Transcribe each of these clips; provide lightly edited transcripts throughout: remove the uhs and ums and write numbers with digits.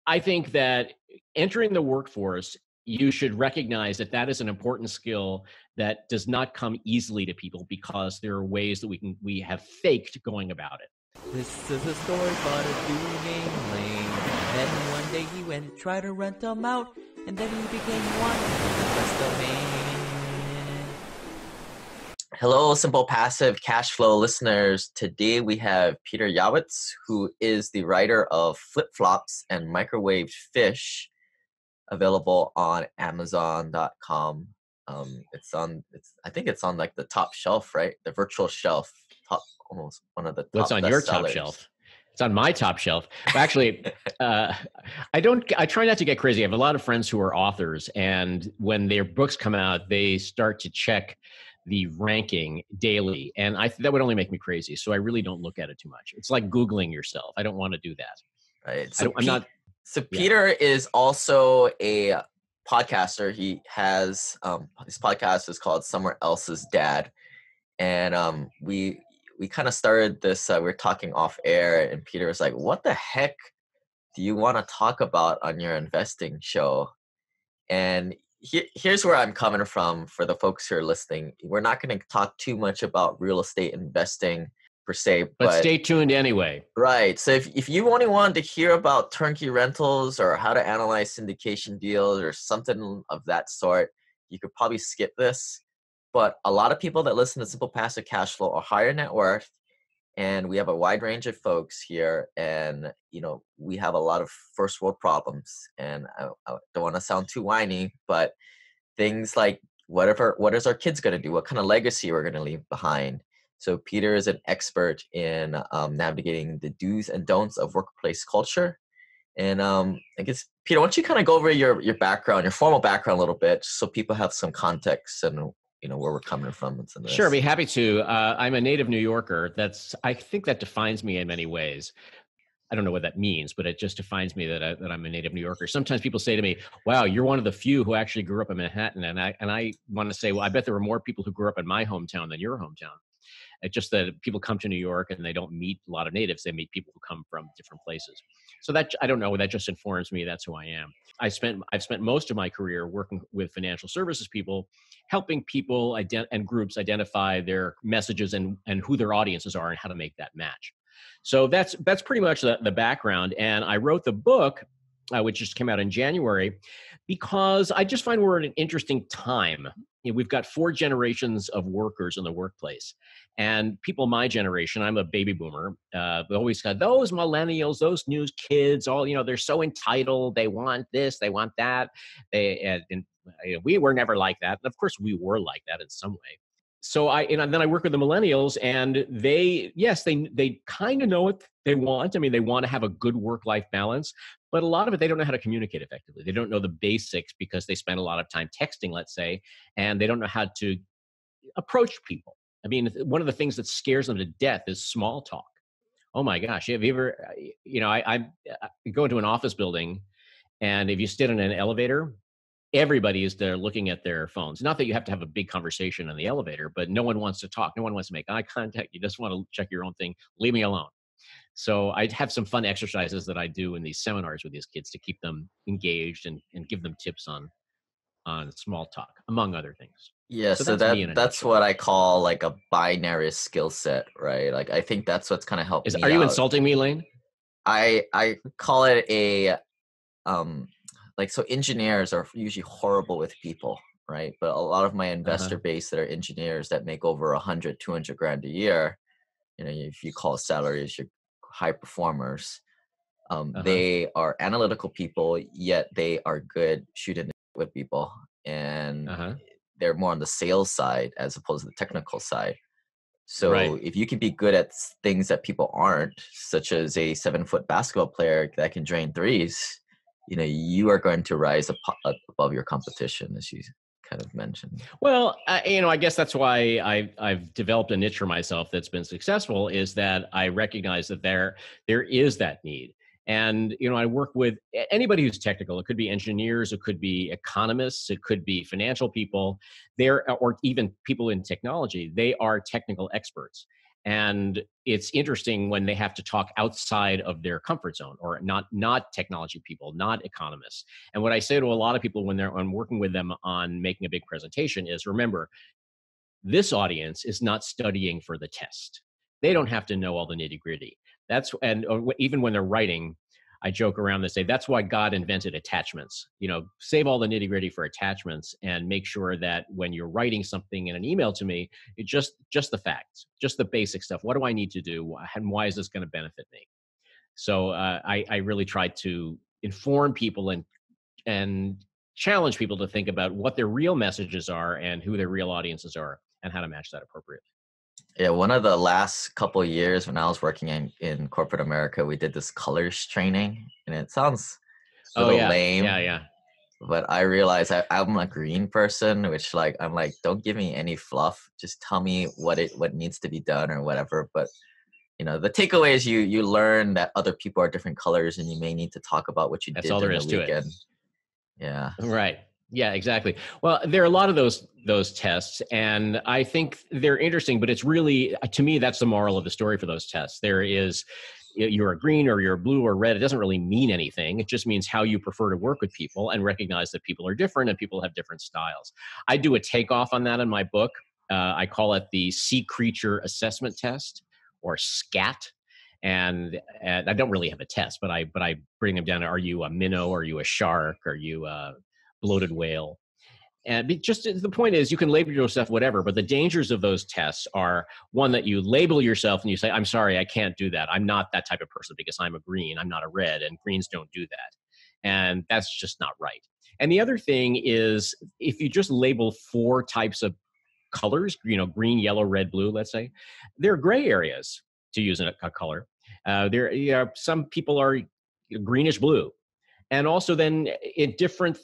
I think that entering the workforce, you should recognize that that is an important skill that does not come easily to people because there are ways that we have faked going about it. This is a story about a dude named Lane. Then one day he went to try to rent them out, and then he became one with the rest of Maine. Hello, Simple Passive Cashflow listeners. Today we have Peter Yawitz, who is the writer of Flip-Flops and Microwaved Fish, available on Amazon.com. I think it's on like the top shelf, right? The virtual shelf, almost one of the top. What's on your top shelf? It's on my top shelf. Actually, I try not to get crazy. I have a lot of friends who are authors, and when their books come out, they start to check the ranking daily, and that would only make me crazy. So I really don't look at it too much. It's like Googling yourself. I don't want to do that. Right. So Peter is also a podcaster. He has his podcast is called Somewhere Else's Dad, and we kind of started this. We were talking off air, and Peter was like, "What the heck do you want to talk about on your investing show?" And here's where I'm coming from for the folks who are listening. We're not going to talk too much about real estate investing per se, but stay tuned anyway. Right. So if you only wanted to hear about turnkey rentals or how to analyze syndication deals or something of that sort, you could probably skip this. But a lot of people that listen to Simple Passive Cashflow are higher net worth, and we have a wide range of folks here, and we have a lot of first world problems. And I don't want to sound too whiny, but things like what is our kids going to do? What kind of legacy we're going to leave behind? So Peter is an expert in navigating the do's and don'ts of workplace culture. And I guess, Peter, why don't you kind of go over your background, your formal background a little bit, so people have some context and where we're coming from. Sure, I'd be happy to. I'm a native New Yorker. I think that defines me in many ways. I don't know what that means, but it just defines me that I'm a native New Yorker. Sometimes people say to me, "Wow, you're one of the few who actually grew up in Manhattan," and I want to say, well, I bet there were more people who grew up in my hometown than your hometown. It's just that people come to New York and they don't meet a lot of natives. They meet people who come from different places. So that, I don't know, that just informs me that's who I am. I've spent most of my career working with financial services people, helping people and groups identify their messages and who their audiences are and how to make that match. So that's pretty much the background. And I wrote the book, which just came out in January, because I just find we're at an interesting time. We've got 4 generations of workers in the workplace. And people my generation, I'm a baby boomer, they always got those millennials, those new kids, all, they're so entitled. They want this, they want that. We were never like that. And of course, we were like that in some way. So then I work with the millennials, and they kind of know what they want. I mean, they want to have a good work-life balance, but a lot of it, they don't know how to communicate effectively. They don't know the basics because they spend a lot of time texting, let's say, and they don't know how to approach people. I mean, one of the things that scares them to death is small talk. Oh my gosh. Have you ever, I go into an office building, and if you sit in an elevator, everybody is there looking at their phones. Not that you have to have a big conversation in the elevator, but no one wants to talk. No one wants to make eye contact. You just want to check your own thing. Leave me alone. So I have some fun exercises that I do in these seminars with these kids to keep them engaged and give them tips on small talk, among other things. Yeah, so that's what I call like a binary skill set, right? Like I think that's what's kind of helped me. Are you insulting me, Lane? I call it a so engineers are usually horrible with people, right? But a lot of my investor base that are engineers that make over 100, 200 grand a year, if you call salaries your high performers, they are analytical people, yet they are good shooting with people, and they're more on the sales side as opposed to the technical side. So if you can be good at things that people aren't, such as a 7-foot basketball player that can drain threes, you are going to rise above your competition, as you kind of mentioned. Well, I guess that's why I've developed a niche for myself that's been successful, is that I recognize that there is that need. And, I work with anybody who's technical. It could be engineers, it could be economists, it could be financial people, or even people in technology. They are technical experts. And it's interesting when they have to talk outside of their comfort zone, or not technology people, not economists. And what I say to a lot of people when I'm working with them on making a big presentation is, remember, this audience is not studying for the test. They don't have to know all the nitty gritty. Even when they're writing, I joke around and say, that's why God invented attachments. Save all the nitty gritty for attachments and make sure that when you're writing something in an email to me, it's just the facts, just the basic stuff. What do I need to do? And why is this going to benefit me? So I really try to inform people and challenge people to think about what their real messages are and who their real audiences are and how to match that appropriately. Yeah, one of the last couple of years when I was working in corporate America, we did this colors training, and it sounds a little lame. Yeah. But I realized I'm a green person, which I'm like, don't give me any fluff. Just tell me what needs to be done or whatever. But the takeaway is you learn that other people are different colors, and you may need to talk about what you did all there in is the to weekend. it. Yeah. Right. Yeah, exactly. Well, there are a lot of those tests, and I think they're interesting, but it's really, to me, that's the moral of the story for those tests. There is, you're a green or you're a blue or red. It doesn't really mean anything. It just means how you prefer to work with people and recognize that people are different and people have different styles. I do a takeoff on that in my book. I call it the Sea Creature Assessment Test, or SCAT. And I don't really have a test, but I bring them down. Are you a minnow? Are you a shark? Are you a bloated whale? And just the point is, you can label yourself whatever, but the dangers of those tests are, one, that you label yourself and you say, I'm sorry, I can't do that. I'm not that type of person because I'm a green. I'm not a red, and greens don't do that. And that's just not right. And the other thing is, if you just label 4 types of colors, green, yellow, red, blue, let's say, there are gray areas to use a color. Some people are greenish blue. And also then in different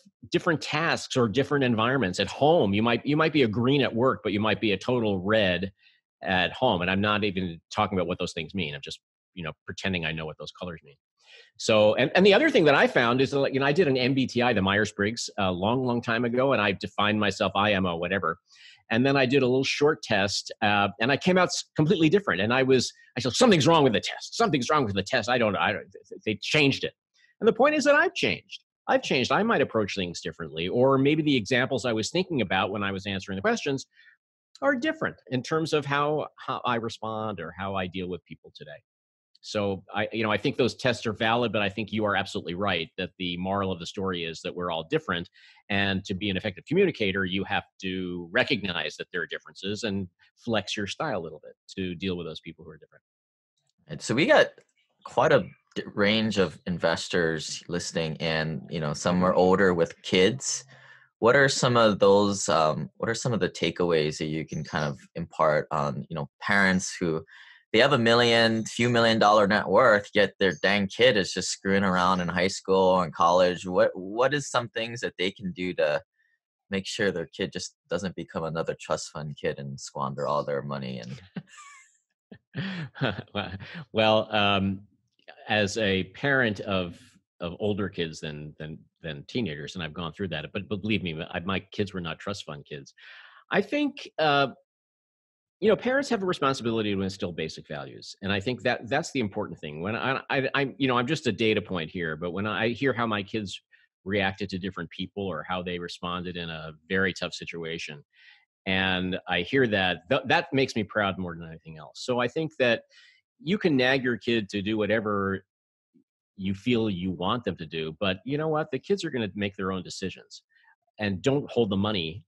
tasks or different environments. At home, you might be a green at work, but you might be a total red at home. And I'm not even talking about what those things mean. I'm just, pretending I know what those colors mean. So, and the other thing that I found is, I did an MBTI, the Myers-Briggs, a long time ago, and I defined myself IMO, whatever. And then I did a little short test, and I came out completely different. And I said, something's wrong with the test. Something's wrong with the test. They changed it. And the point is that I've changed. I might approach things differently, or maybe the examples I was thinking about when I was answering the questions are different in terms of how I respond or how I deal with people today. So I think those tests are valid, but I think you are absolutely right that the moral of the story is that we're all different. And to be an effective communicator, you have to recognize that there are differences and flex your style a little bit to deal with those people who are different. And so we got quite a range of investors listening, and some are older with kids. What are some of those? What are some of the takeaways that you can kind of impart on parents who they have few million dollar net worth, yet their dang kid is just screwing around in high school and college? What is some things that they can do to make sure their kid just doesn't become another trust fund kid and squander all their money? Well, as a parent of older kids than teenagers, and I've gone through that, but believe me, my kids were not trust fund kids. I think parents have a responsibility to instill basic values, and I think that's the important thing. When I'm just a data point here, but when I hear how my kids reacted to different people or how they responded in a very tough situation, and I hear that makes me proud more than anything else. So I think that you can nag your kid to do whatever you feel you want them to do, but you know what? The kids are going to make their own decisions, and don't hold the money.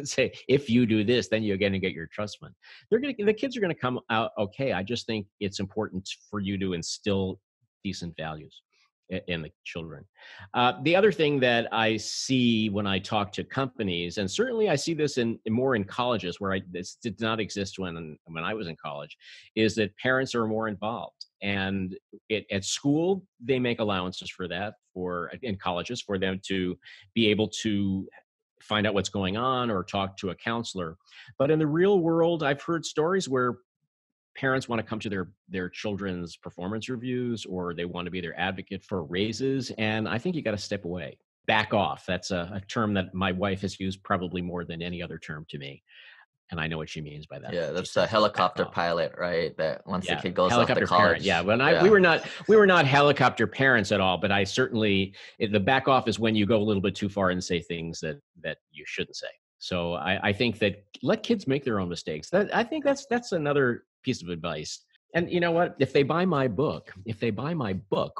Say, if you do this, then you're going to get your trust fund. The kids are going to come out okay. I just think it's important for you to instill decent values in the children. The other thing that I see when I talk to companies, and certainly I see this more in colleges where this did not exist when I was in college, is that parents are more involved. And at school, they make allowances for that, in colleges, for them to be able to find out what's going on or talk to a counselor. But in the real world, I've heard stories where parents want to come to their children's performance reviews, or they want to be their advocate for raises. And I think you got to step away, back off. That's a term that my wife has used probably more than any other term to me. And I know what she means by that. Yeah, She that's a says, back helicopter off. pilot, right? That once the Yeah, kid goes off to helicopter parent. college. Yeah, when we Yeah. were not helicopter parents at all, but I certainly the back off is when you go a little bit too far and say things that you shouldn't say. So I think that let kids make their own mistakes. I think that's another piece of advice. And you know what? If they buy my book,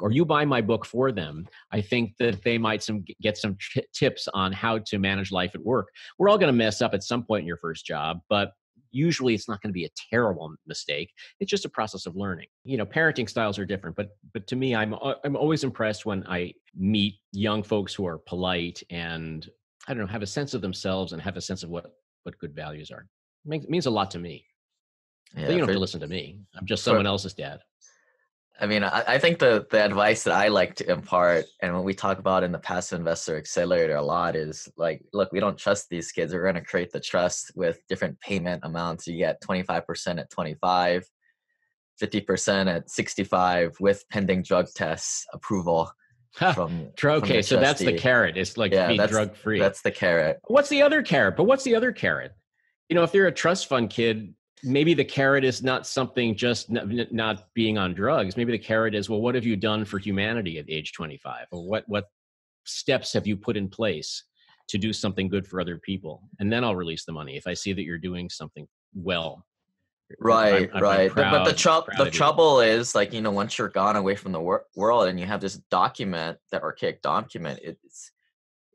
or you buy my book for them, I think that they might get some tips on how to manage life at work. We're all going to mess up at some point in your first job, but usually it's not going to be a terrible mistake. It's just a process of learning. You know, parenting styles are different, but to me, I'm always impressed when I meet young folks who are polite and I don't know, have a sense of themselves and have a sense of what good values are. It means a lot to me. But Yeah, you don't have to listen to me. I'm just someone else's dad. I mean, I think the advice that I like to impart, and when we talk about in the Passive Investor Accelerator a lot, is like, look, we don't trust these kids. We're going to create the trust with different payment amounts. You get 25% at 25, 50% at 65 with pending drug tests approval from Okay, the so that's the trustee. carrot. It's like Yeah, being drug free. That's the carrot. What's the other carrot? But what's the other carrot? You know, if they're a trust fund kid, maybe the carrot is not something just not being on drugs. Maybe the carrot is, well, what have you done for humanity at age 25? Or what steps have you put in place to do something good for other people? And then I'll release the money if I see that you're doing something well. Right, I'm proud, but the of you. trouble is, like, you know, once you're gone away from the world and you have this document, that archaic document, it's,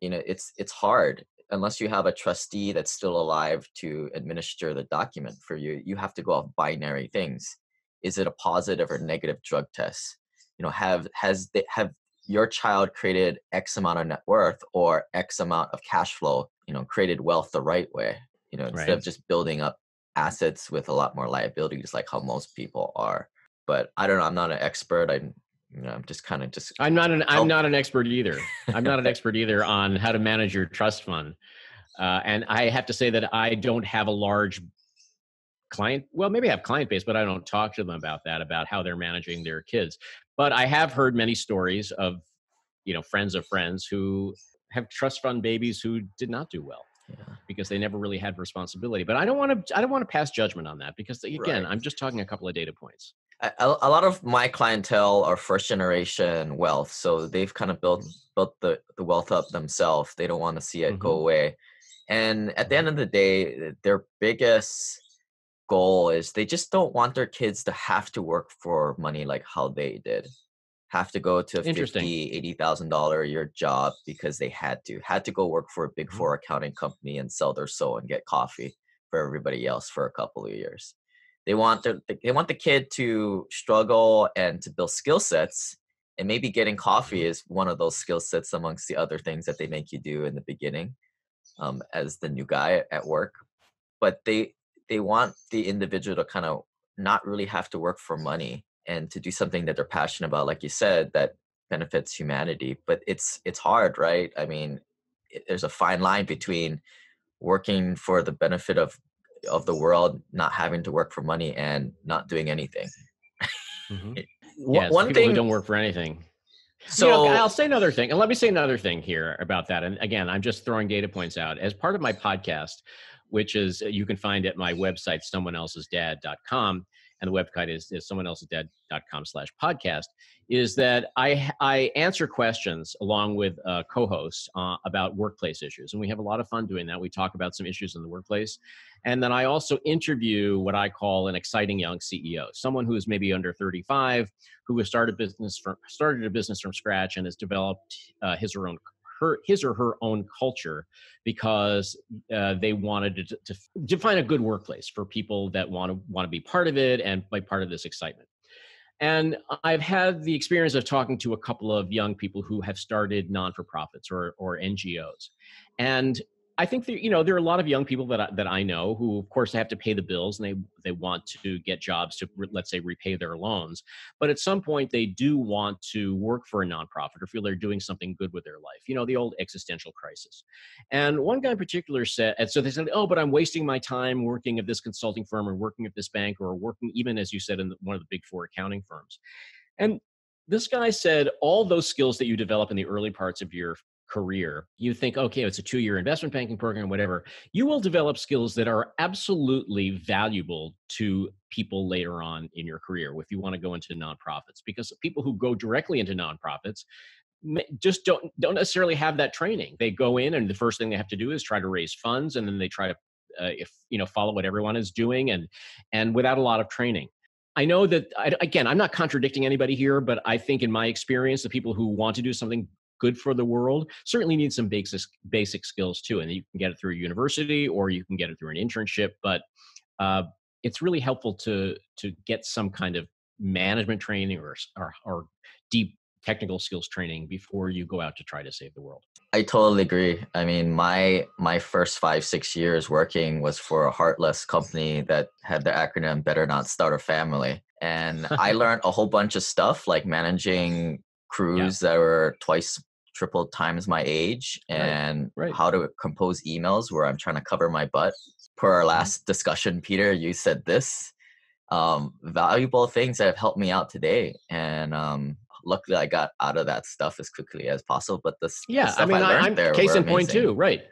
you know, it's hard unless you have a trustee that's still alive to administer the document for you. You have to go off binary things. Is it a positive or negative drug test? You know, have your child created X amount of net worth or X amount of cash flow? You know, created wealth the right way. You know, instead of just building up assets with a lot more liabilities, like how most people are. But I don't know. I'm not an expert. I'm just kind of just. I'm not an expert either. I'm not an expert either on how to manage your trust fund. And I have to say that I don't have a large client. Well, maybe I have client base, but I don't talk to them about how they're managing their kids. But I have heard many stories of, you know, friends of friends who have trust fund babies who did not do well. Yeah. Because they never really had responsibility. But I don't want to pass judgment on that because, again, I'm just talking a couple of data points. A lot of my clientele are first generation wealth, so they've kind of built the wealth up themselves. They don't want to see it go away. And at the end of the day, their biggest goal is they just don't want their kids to have to work for money like how they did. Have to go to a $50,000, $80,000 a year job because they had to go work for a big four accounting company and sell their soul and get coffee for everybody else for a couple of years. They want the kid to struggle and to build skill sets, and maybe getting coffee is one of those skill sets amongst the other things that they make you do in the beginning, as the new guy at work. But they want the individual to kind of not really have to work for money and to do something that they're passionate about, like you said, that benefits humanity. But it's hard, right? I mean, there's a fine line between working for the benefit of the world, not having to work for money, and not doing anything. Yeah, one thing, who don't work for anything. So, you know, I'll say another thing, and let me say another thing here about that. And again, I'm just throwing data points out as part of my podcast, which is you can find at my website, someoneelsesdad.com. And the website is someoneelsesdad.com/podcast, is that I answer questions along with co-hosts about workplace issues. And we have a lot of fun doing that. We talk about some issues in the workplace. And then I also interview what I call an exciting young CEO, someone who is maybe under 35, who has started a business from scratch and has developed his or her own culture because they wanted to define a good workplace for people that want to be part of it and be part of this excitement. And I've had the experience of talking to a couple of young people who have started non-for-profits or NGOs. And I think that, you know, there are a lot of young people that I know who, of course, have to pay the bills and they want to get jobs to, let's say, repay their loans. But at some point, they do want to work for a nonprofit or feel they're doing something good with their life. You know, the old existential crisis. And one guy in particular said, and so they said, oh, but I'm wasting my time working at this consulting firm or working at this bank or working, even as you said, in one of the big four accounting firms. And this guy said, all those skills that you develop in the early parts of your career, you think, okay, it's a 2-year investment banking program, whatever, you will develop skills that are absolutely valuable to people later on in your career if you want to go into nonprofits, because people who go directly into nonprofits just don't necessarily have that training. They go in and the first thing they have to do is try to raise funds, and then they try to follow what everyone is doing, and without a lot of training. I know that, again, I'm not contradicting anybody here, but I think in my experience, the people who want to do something good for the world certainly need some basic skills too. And you can get it through a university or you can get it through an internship, but it's really helpful to get some kind of management training or deep technical skills training before you go out to try to save the world. I totally agree. I mean, my first 5-6 years working was for a heartless company that had the acronym Better Not Start a Family. And I learned a whole bunch of stuff like managing crews that were twice, triple times my age, and how to compose emails where I'm trying to cover my butt. Per our last discussion, Peter, you said this. Valuable things that have helped me out today. And luckily I got out of that stuff as quickly as possible. But the stuff I learned there case were in point amazing. too, right?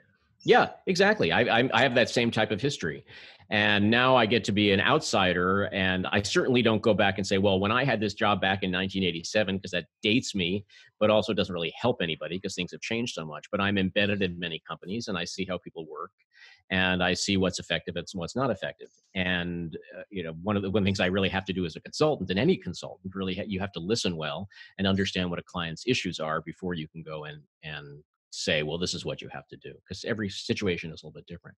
Yeah, exactly. I have that same type of history. And now I get to be an outsider, and I certainly don't go back and say, well, when I had this job back in 1987, because that dates me, but also doesn't really help anybody because things have changed so much. But I'm embedded in many companies, and I see how people work, and I see what's effective and what's not effective. And one of the things I really have to do as a consultant, and any consultant, really, you have to listen well and understand what a client's issues are before you can go in and say, well, this is what you have to do, because every situation is a little bit different.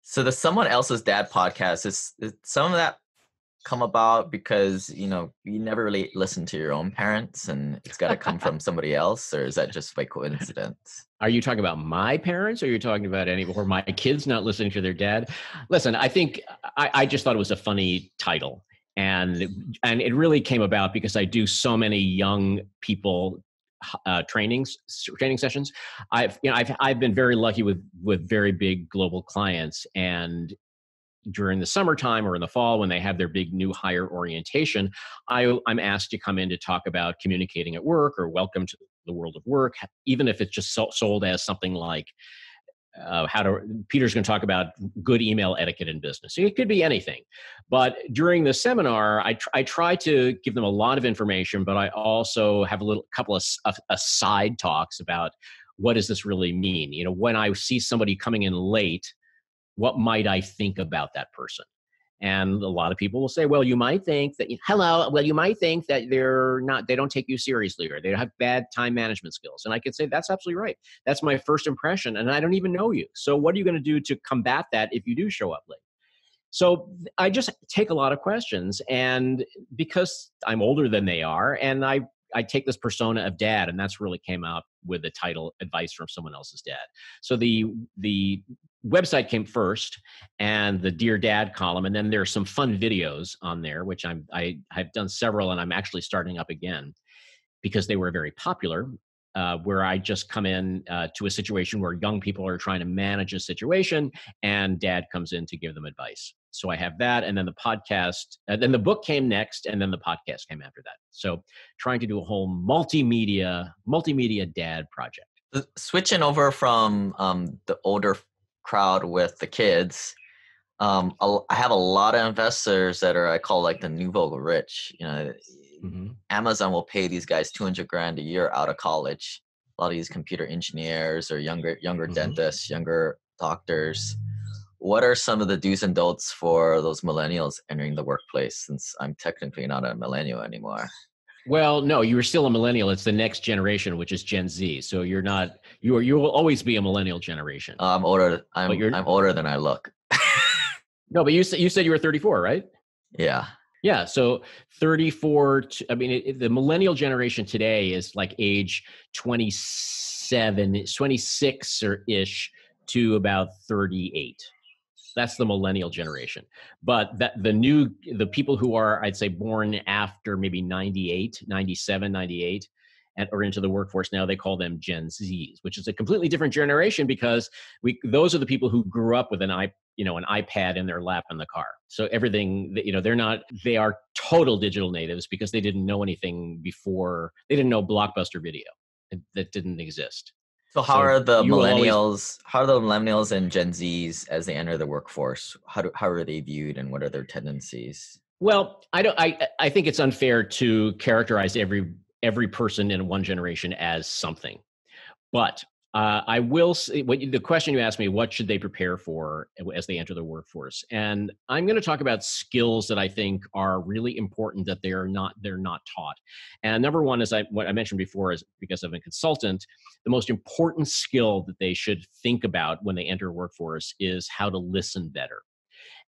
So the Someone Else's Dad podcast, is some of that come about because, you never really listen to your own parents and it's got to come from somebody else, or is that just by coincidence? Are you talking about my parents, or are you talking about or my kids not listening to their dad? Listen, I think I just thought it was a funny title. And it really came about because I do so many young people training sessions. I've been very lucky with very big global clients, and during the summertime or in the fall when they have their big new hire orientation, I'm asked to come in to talk about communicating at work or welcome to the world of work, even if it's just sold as something like Peter's going to talk about good email etiquette in business. So it could be anything. But during the seminar, I try to give them a lot of information, but I also have a couple of side talks about what does this really mean? When I see somebody coming in late, what might I think about that person? And a lot of people will say, well, you might think that, you might think that they don't take you seriously, or they have bad time management skills. And I could say, that's absolutely right. That's my first impression. And I don't even know you. So what are you going to do to combat that if you do show up late? So I just take a lot of questions, and because I'm older than they are, and I take this persona of dad, and that's really came out with the title Advice from Someone Else's Dad. So the website came first, and the Dear Dad column, and then there's some fun videos on there, which I've done several, and I'm actually starting up again because they were very popular, where I just come in to a situation where young people are trying to manage a situation, and dad comes in to give them advice. So I have that, and then the podcast, then the book came next, and then the podcast came after that. So trying to do a whole multimedia dad project. Switching over from the older crowd with the kids, I have a lot of investors that are, I call like the nouveau rich. Amazon will pay these guys $200,000 a year out of college. A lot of these computer engineers or younger dentists, younger doctors. What are some of the do's and don'ts for those millennials entering the workplace, since I'm technically not a millennial anymore? Well, no, you are still a millennial. It's the next generation, which is Gen Z. So you're not. You will always be a millennial generation. I'm older. I'm older than I look. No, but you said you were 34, right? Yeah. Yeah. So 34. The millennial generation today is like age 27, 26 or ish to about 38. That's the millennial generation. But the people who are, I'd say, born after maybe 98, 97, 98, and or into the workforce now, they call them Gen Zs, which is a completely different generation because those are the people who grew up with an iPad in their lap in the car. So everything, they are total digital natives because they didn't know anything before. They didn't know Blockbuster Video. That didn't exist. So So you will always, how are the millennials and Gen Zs as they enter the workforce? How are they viewed and what are their tendencies? well, I think it's unfair to characterize every person in one generation as something. But I will say, the question you asked me, what should they prepare for as they enter the workforce? And I'm going to talk about skills that I think are really important that they're not taught. And number one is what I mentioned before is, because I'm a consultant, the most important skill that they should think about when they enter workforce is how to listen better.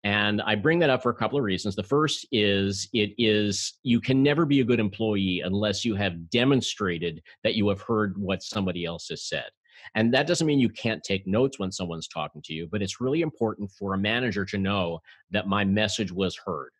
And I bring that up for a couple of reasons. The first is you can never be a good employee unless you have demonstrated that you have heard what somebody else has said. And that doesn't mean you can't take notes when someone's talking to you, but it's really important for a manager to know that my message was heard.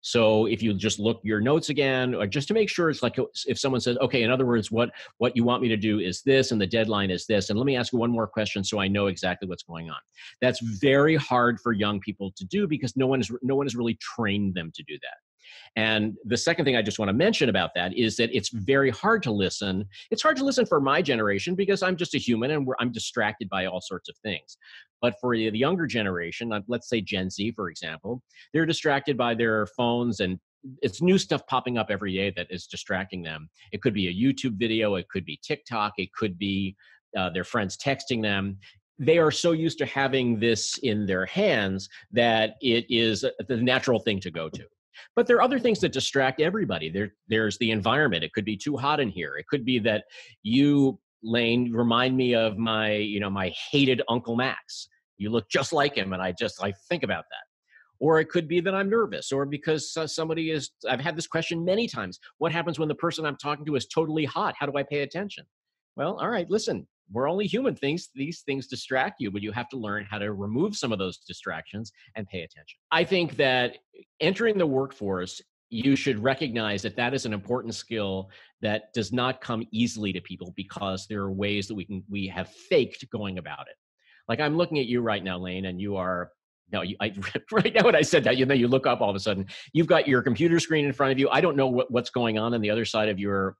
So if you just look your notes again, or just to make sure, it's like if someone says, okay, in other words, what you want me to do is this, and the deadline is this, and let me ask you one more question so I know exactly what's going on. That's very hard for young people to do because no one has really trained them to do that. And the second thing I just want to mention about that is that it's very hard to listen. It's hard to listen for my generation because I'm just a human and I'm distracted by all sorts of things. But for the younger generation, let's say Gen Z, for example, they're distracted by their phones and it's new stuff popping up every day that is distracting them. It could be a YouTube video. It could be TikTok. It could be their friends texting them. They are so used to having this in their hands that it is the natural thing to go to. But there are other things that distract everybody. There's the environment. It could be too hot in here. It could be that you, Lane, remind me of my hated Uncle Max. You look just like him, and I think about that. Or it could be that I'm nervous, or because I've had this question many times. What happens when the person I'm talking to is totally hot? How do I pay attention? Well, all right, listen, we're only human. These things distract you, but you have to learn how to remove some of those distractions and pay attention. I think that entering the workforce, you should recognize that that is an important skill that does not come easily to people because there are ways that we have faked going about it. Like I'm looking at you right now, Lane, and you are right now when I said that, you look up all of a sudden, you've got your computer screen in front of you. I don't know what's going on the other side of your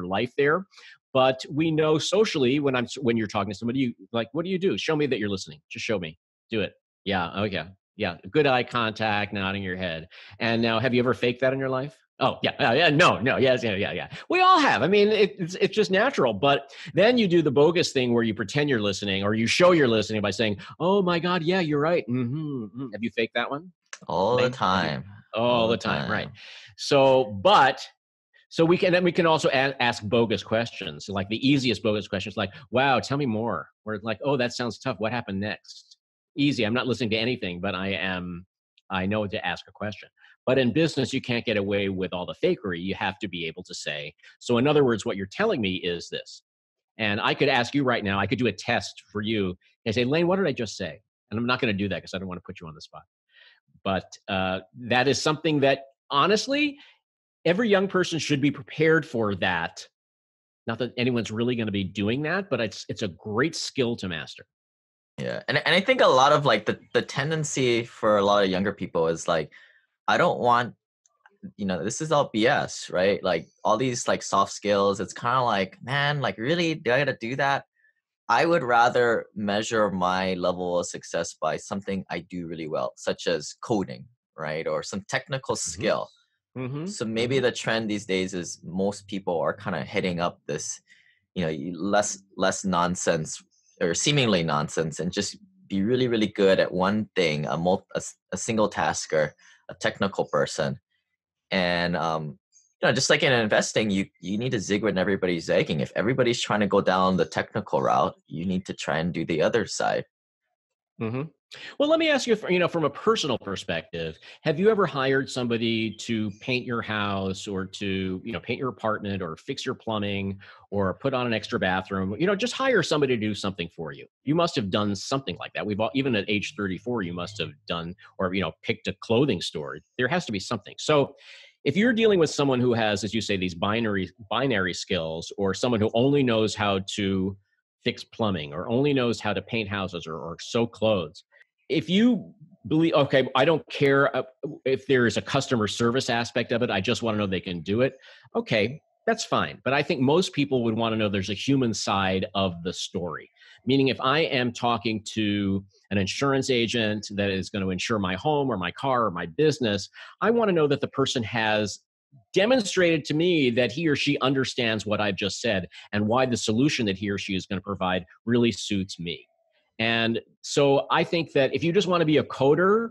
life there, but we know socially when you're talking to somebody, what do you do? Show me that you're listening. Just show me. Do it. Yeah. Okay. Yeah. Good eye contact, nodding your head. And now, have you ever faked that in your life? Oh, yeah. No. Yes. Yeah. We all have. I mean, it's just natural. But then you do the bogus thing where you pretend you're listening, or you show you're listening by saying, "Oh my God, yeah, you're right." Mm-hmm. Have you faked that one? All the time. All the time. Right. So we can also ask bogus questions. Like the easiest bogus questions, like, "Wow, tell me more." Or like, "Oh, that sounds tough. What happened next?" Easy. I'm not listening to anything, but I know to ask a question. But in business, you can't get away with all the fakery. You have to be able to say, so in other words, what you're telling me is this. And I could ask you right now, I could do a test for you and say, Lane, what did I just say? And I'm not going to do that because I don't want to put you on the spot. But that is something that, honestly, every young person should be prepared for that. Not that anyone's really going to be doing that, but it's a great skill to master. Yeah. And I think a lot of like the tendency for a lot of younger people is like, I don't want, this is all BS, right? Like all these like soft skills, it's kind of like, man, like really, do I got to do that? I would rather measure my level of success by something I do really well, such as coding, right? Or some technical skill. Mm-hmm. So maybe the trend these days is most people are kind of hitting up this, less nonsense or seemingly nonsense, and just be really, really good at one thing, a single tasker, a technical person. And, just like in investing, you need to zig when everybody's zagging. If everybody's trying to go down the technical route, you need to try and do the other side. Mm-hmm. Well, let me ask you, from a personal perspective, have you ever hired somebody to paint your house or to, paint your apartment or fix your plumbing or put on an extra bathroom? Just hire somebody to do something for you. You must have done something like that. Even at age 34, you must have done, or, picked a clothing store. There has to be something. So if you're dealing with someone who has, as you say, these binary skills, or someone who only knows how to fix plumbing or only knows how to paint houses or sew clothes, if you believe, okay, I don't care if there is a customer service aspect of it, I just want to know they can do it. Okay, That's fine. But I think most people would want to know there's a human side of the story. Meaning, if I am talking to an insurance agent that is going to insure my home or my car or my business, I want to know that the person has demonstrated to me that he or she understands what I've just said and why the solution that he or she is going to provide really suits me. And so I think that if you just want to be a coder,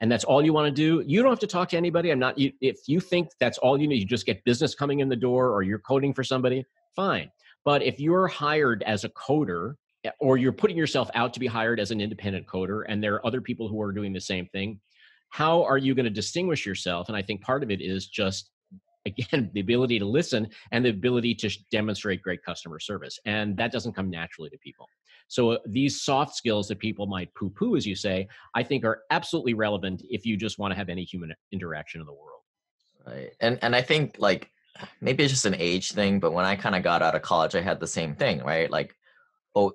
and that's all you want to do, you don't have to talk to anybody. If you think that's all you need, you just get business coming in the door or you're coding for somebody, fine. But if you're hired as a coder or you're putting yourself out to be hired as an independent coder and there are other people who are doing the same thing, how are you going to distinguish yourself? And I think part of it is just, again, the ability to listen and the ability to demonstrate great customer service. And that doesn't come naturally to people. So these soft skills that people might poo-poo, as you say, I think are absolutely relevant if you just want to have any human interaction in the world. Right. And I think like maybe it's just an age thing, but when I kind of got out of college, I had the same thing, right? Like,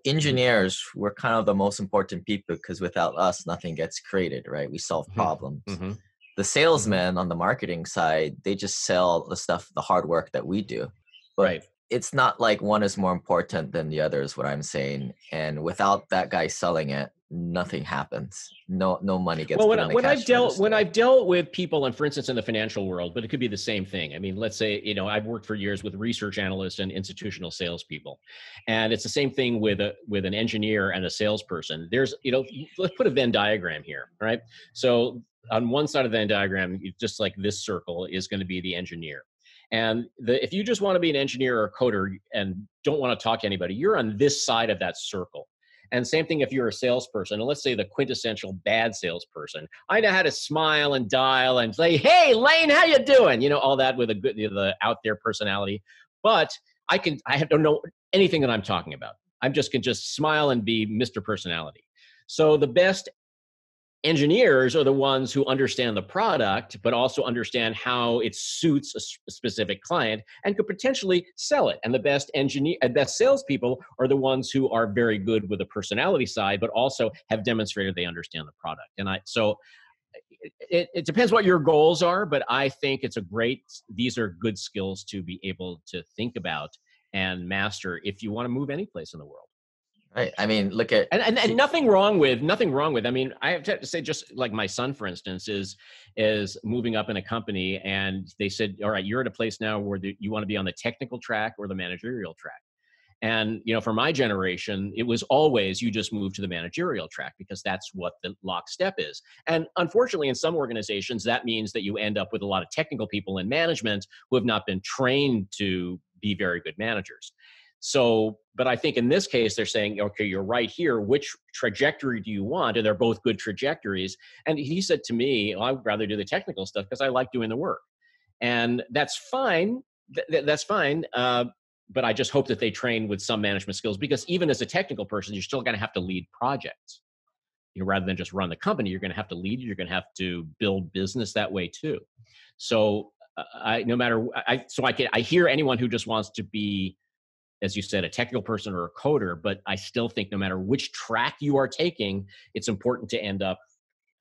engineers were kind of the most important people because without us, nothing gets created, right? We solve problems. Mm-hmm. The salesmen on the marketing side, they just sell the stuff, the hard work that we do. But right. It's not like one is more important than the other is what I'm saying. And without that guy selling it, nothing happens. No money gets put on the cash register. When I've dealt with people, and for instance, in the financial world, but it could be the same thing. I mean, let's say, I've worked for years with research analysts and institutional salespeople. And it's the same thing with an engineer and a salesperson. There's, let's put a Venn diagram here, right? So on one side of the Venn diagram, just like this circle is going to be the engineer. And if you just want to be an engineer or a coder and don't want to talk to anybody, you're on this side of that circle. And same thing if you're a salesperson, and let's say the quintessential bad salesperson. I know how to smile and dial and say, "Hey, Lane, how you doing?" All that with the out there personality. But I don't know anything that I'm talking about. I can just smile and be Mr. Personality. So the best engineers are the ones who understand the product, but also understand how it suits a specific client and could potentially sell it. And the best salespeople are the ones who are very good with the personality side, but also have demonstrated they understand the product. And so it depends what your goals are, but I think these are good skills to be able to think about and master if you want to move any place in the world. Right. I mean, look at and nothing wrong with. I mean, I have to say, just like my son, for instance, is moving up in a company, and they said, "All right, you're at a place now where you want to be on the technical track or the managerial track." And for my generation, it was always you just move to the managerial track because that's what the lockstep is. And unfortunately, in some organizations, that means that you end up with a lot of technical people in management who have not been trained to be very good managers. So, but I think in this case, they're saying, okay, you're right here. Which trajectory do you want? And they're both good trajectories. And he said to me, I would rather do the technical stuff because I like doing the work. And that's fine. That's fine. But I just hope that they train with some management skills, because even as a technical person, you're still going to have to lead projects. Rather than just run the company, you're going to have to lead. You're going to have to build business that way too. So I hear anyone who just wants to be, as you said, a technical person or a coder, but I still think no matter which track you are taking, it's important to end up.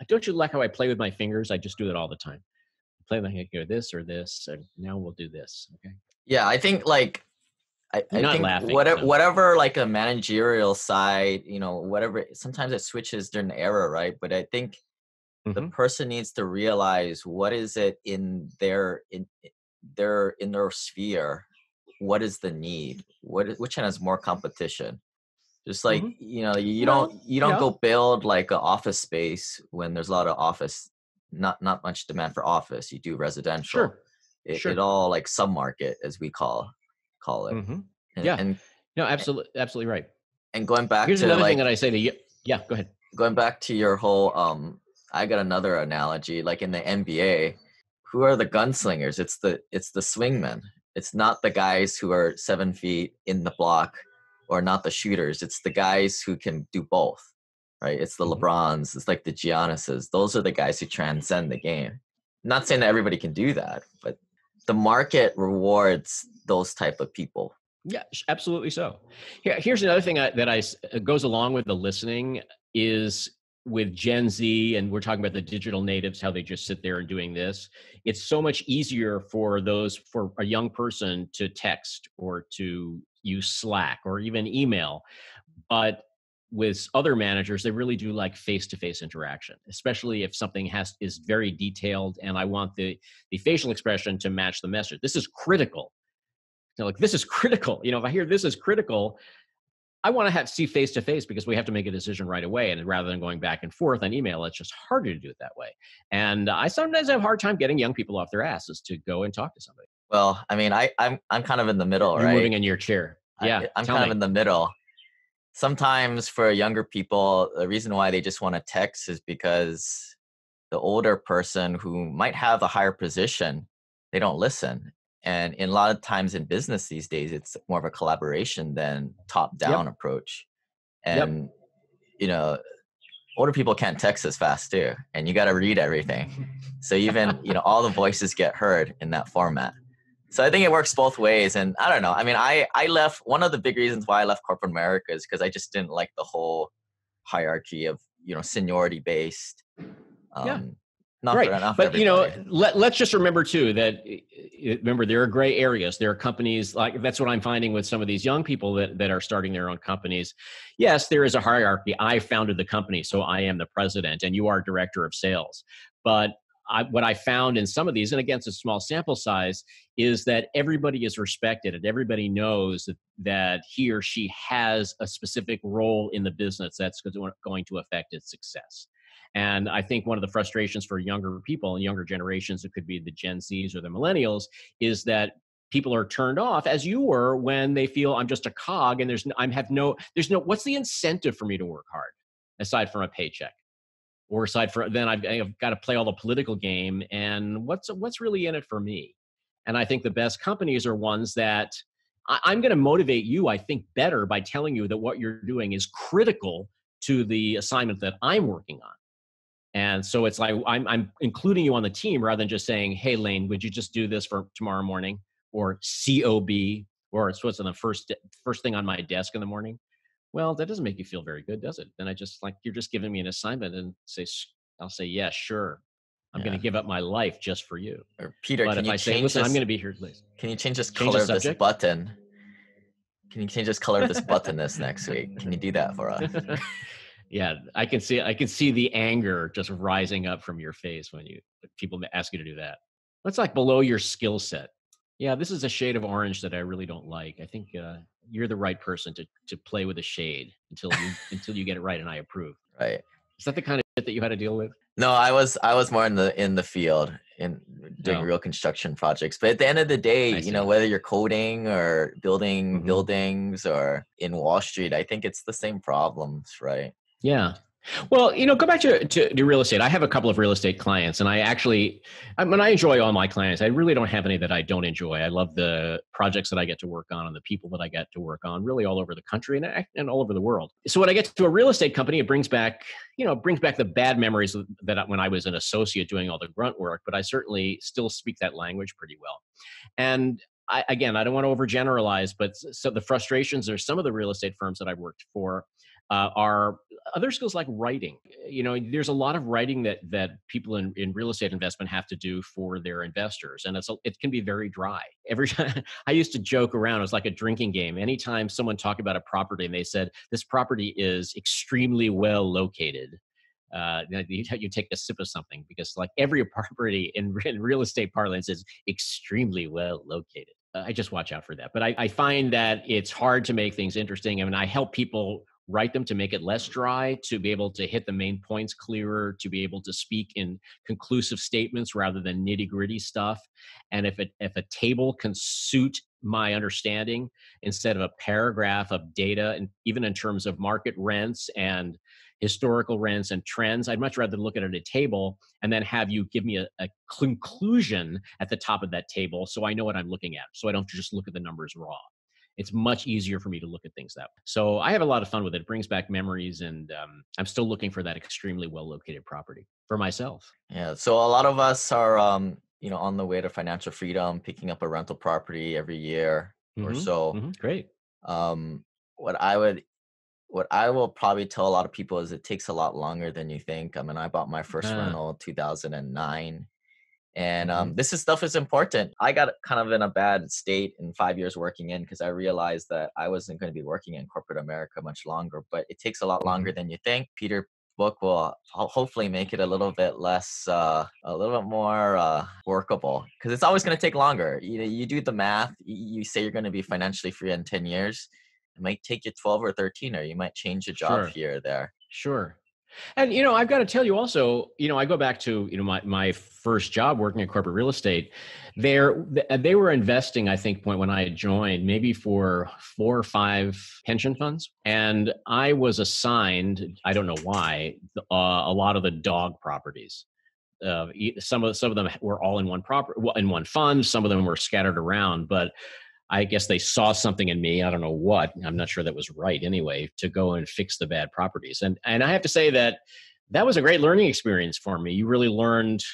Don't you like how I play with my fingers? I just do it all the time. I play with my finger, this or this, and now we'll do this. Okay. Yeah, I think like I think laughing, whatever like a managerial side, whatever. Sometimes it switches during the era, right? But I think the person needs to realize what is it in their sphere. What is the need? Which one has more competition? Just like you don't go build like an office space when there's a lot of office, not much demand for office. You do residential. Sure. It all like submarket, as we call it. Mm-hmm. Absolutely right. And going back here's to another thing that I say to you. Yeah, go ahead. Going back to your whole I got another analogy. Like in the NBA, who are the gunslingers? It's the swingmen. It's not the guys who are 7 feet in the block, or not the shooters. It's the guys who can do both, right? It's the LeBrons. It's like the Giannis's. Those are the guys who transcend the game. I'm not saying that everybody can do that, but the market rewards those type of people. Yeah, absolutely so. Here's another thing that goes along with the listening is with Gen Z, and we're talking about the digital natives, how they just sit there and doing this. It's so much easier for a young person to text or to use Slack or even email. But with other managers, they really do like face-to-face interaction, especially if something is very detailed and I want the facial expression to match the message. This is critical. Like, this is critical. If I hear this is critical, I want to see face-to-face because we have to make a decision right away. And rather than going back and forth on email, it's just harder to do it that way. And I sometimes have a hard time getting young people off their asses to go and talk to somebody. Well, I mean, I'm kind of in the middle, You're right? moving in your chair. Yeah, I'm kind of in the middle. Sometimes for younger people, the reason why they just want to text is because the older person who might have a higher position, they don't listen. And in a lot of times in business these days, it's more of a collaboration than top-down approach. And, older people can't text as fast too. And you got to read everything. So even, all the voices get heard in that format. So I think it works both ways. And I don't know. I mean, I left, one of the big reasons why I left corporate America is because I just didn't like the whole hierarchy of, seniority based. Right. But, let's just remember too that there are gray areas. There are companies that's what I'm finding with some of these young people that are starting their own companies. Yes, there is a hierarchy. I founded the company, so I am the president and you are director of sales. But what I found in some of these, and again, it's a small sample size, is that everybody is respected and everybody knows that he or she has a specific role in the business that's going to affect its success. And I think one of the frustrations for younger people and younger generations, it could be the Gen Zs or the Millennials, is that people are turned off, as you were, when they feel I'm just a cog and there's no, what's the incentive for me to work hard aside from a paycheck? Or aside from, then I've got to play all the political game, and what's really in it for me? And I think the best companies are ones that I'm going to motivate you, I think, better by telling you that what you're doing is critical to the assignment that I'm working on. And so it's like I'm including you on the team rather than just saying, hey, Lane, would you just do this for tomorrow morning? Or COB, or it's what's on the first thing on my desk in the morning. Well, that doesn't make you feel very good, does it? Then you're just giving me an assignment and I'll say, yeah, sure. I'm going to give up my life just for you. Or Peter, but if I say, listen, I'm going to be here, please. Can you change this color of this button? Can you change this color of this button this next week? Can you do that for us? Yeah, I can see the anger just rising up from your face when people ask you to do that. That's like below your skill set. Yeah, this is a shade of orange that I really don't like. I think you're the right person to play with a shade until you get it right and I approve. Right. Is that the kind of shit that you had to deal with? No, I was more in the field in doing real construction projects. But at the end of the day, whether you're coding or building buildings or in Wall Street, I think it's the same problems, right? Yeah. Well, go back to real estate. I have a couple of real estate clients, and I enjoy all my clients. I really don't have any that I don't enjoy. I love the projects that I get to work on and the people that I get to work on, really all over the country and all over the world. So when I get to a real estate company, it brings back the bad memories that when I was an associate doing all the grunt work, but I certainly still speak that language pretty well. And I don't want to overgeneralize, but so the frustrations are some of the real estate firms that I've worked for are other skills like writing. There's a lot of writing that people in real estate investment have to do for their investors. And it can be very dry. Every time I used to joke around, it was like a drinking game. Anytime someone talked about a property and they said, this property is extremely well located, you take a sip of something because like every property in real estate parlance is extremely well located. I just watch out for that. But I find that it's hard to make things interesting. I mean, I help people write them to make it less dry, to be able to hit the main points clearer, to be able to speak in conclusive statements rather than nitty-gritty stuff. And if a table can suit my understanding instead of a paragraph of data, and even in terms of market rents and historical rents and trends, I'd much rather look at a table and then have you give me a conclusion at the top of that table so I know what I'm looking at, so I don't just look at the numbers raw. It's much easier for me to look at things that way. So I have a lot of fun with it. It brings back memories, and I'm still looking for that extremely well-located property for myself. Yeah. So a lot of us are, on the way to financial freedom, picking up a rental property every year or so. Great. What I would What I will probably tell a lot of people is it takes a lot longer than you think. I mean, I bought my first Ah, rental in 2009. And mhm. this is stuff is important. I got kind of in a bad state in 5 years working in because I realized that I wasn't going to be working in corporate America much longer. But it takes a lot longer Mhm. than you think. Peter book will hopefully make it a little bit less, a little bit more workable because it's always going to take longer. You do the math. You say you're going to be financially free in 10 years. It might take you 12 or 13, or you might change your job Sure, here or there. sure. And I've got to tell you also, I go back to my first job working in corporate real estate. They were investing, I think, point when I had joined, maybe for 4 or 5 pension funds, and I was assigned, I don't know why, a lot of the dog properties. Some of them were all in one in one fund. Some of them were scattered around, but I guess they saw something in me. I don't know what. I'm not sure that was right anyway, to go and fix the bad properties. And I have to say that was a great learning experience for me. You really learned,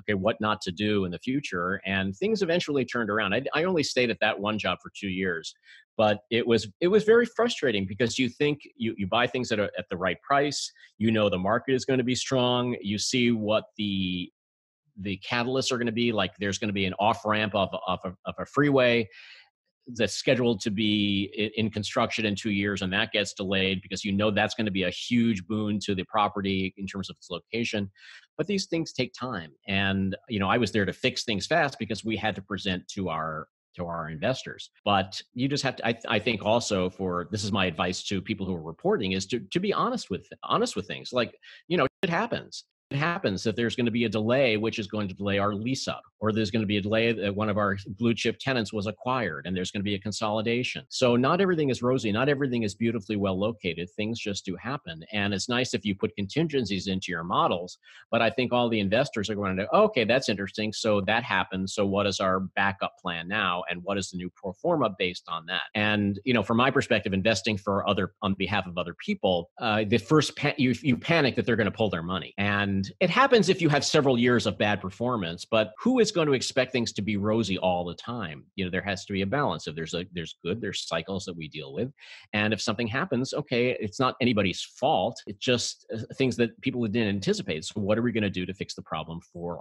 okay, what not to do in the future. And things eventually turned around. I only stayed at that one job for 2 years, but it was very frustrating because you think you buy things at the right price. The market is going to be strong. You see what the catalysts are going to be. Like, there's going to be an off ramp of a freeway that's scheduled to be in construction in 2 years, and that gets delayed because that's going to be a huge boon to the property in terms of its location. But these things take time, and I was there to fix things fast because we had to present to our investors. But you just have to. I think also, this is my advice to people who are reporting, is to be honest with things. Like, it happens. It happens that there's going to be a delay, which is going to delay our lease up, or there's going to be a delay that one of our blue chip tenants was acquired and there's going to be a consolidation. So not everything is rosy. Not everything is beautifully well located. Things just do happen. And it's nice if you put contingencies into your models, but I think all the investors are going to, okay, that's interesting. So that happened. So what is our backup plan now? And what is the new pro forma based on that? And, from my perspective, investing on behalf of other people, the first, you panic that they're going to pull their money. And it happens if you have several years of bad performance, but who is going to expect things to be rosy all the time? There has to be a balance. If there's cycles that we deal with. And if something happens, okay, it's not anybody's fault. It's just things that people didn't anticipate. So what are we going to do to fix the problem for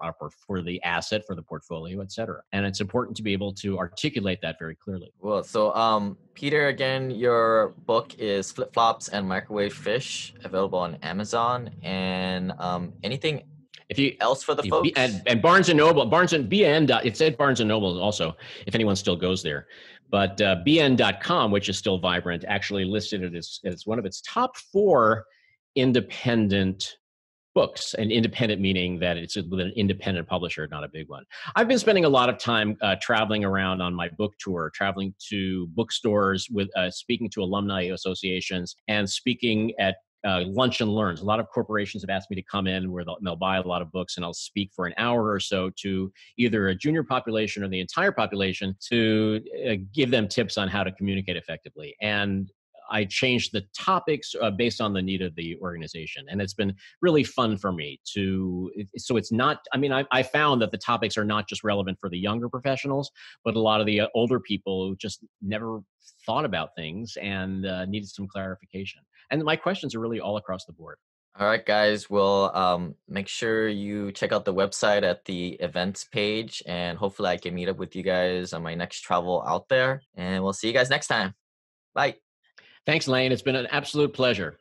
the asset, for the portfolio, et cetera? And it's important to be able to articulate that very clearly. Well, so Peter, again, your book is Flip Flops and Microwave Fish, available on Amazon. And anything else for the folks? And Barnes and Noble, it said Barnes and Noble also, if anyone still goes there. But bn.com, which is still vibrant, actually listed it as one of its top 4 independent books, and independent meaning that it's with an independent publisher, not a big one. I've been spending a lot of time traveling around on my book tour, traveling to bookstores, with speaking to alumni associations, and speaking at lunch and learns. A lot of corporations have asked me to come in where they'll buy a lot of books, and I'll speak for an hour or so to either a junior population or the entire population to give them tips on how to communicate effectively. And I changed the topics based on the need of the organization. And it's been really fun for me so it's not, I found that the topics are not just relevant for the younger professionals, but a lot of the older people who just never thought about things and needed some clarification. And my questions are really all across the board. All right, guys. Well, make sure you check out the website at the events page, and hopefully I can meet up with you guys on my next travel out there. And we'll see you guys next time. Bye. Thanks, Lane. It's been an absolute pleasure.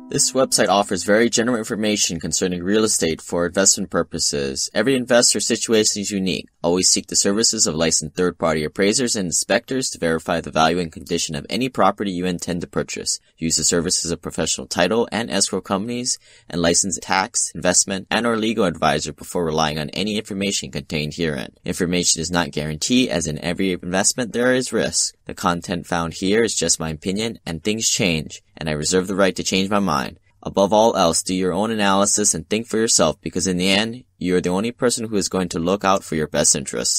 This website offers very general information concerning real estate for investment purposes. Every investor's situation is unique. Always seek the services of licensed third-party appraisers and inspectors to verify the value and condition of any property you intend to purchase. Use the services of professional title and escrow companies and licensed tax, investment, and or legal advisor before relying on any information contained herein. Information is not guaranteed, as in every investment there is risk. The content found here is just my opinion, and things change, and I reserve the right to change my mind. Above all else, do your own analysis and think for yourself, because in the end, you are the only person who is going to look out for your best interests.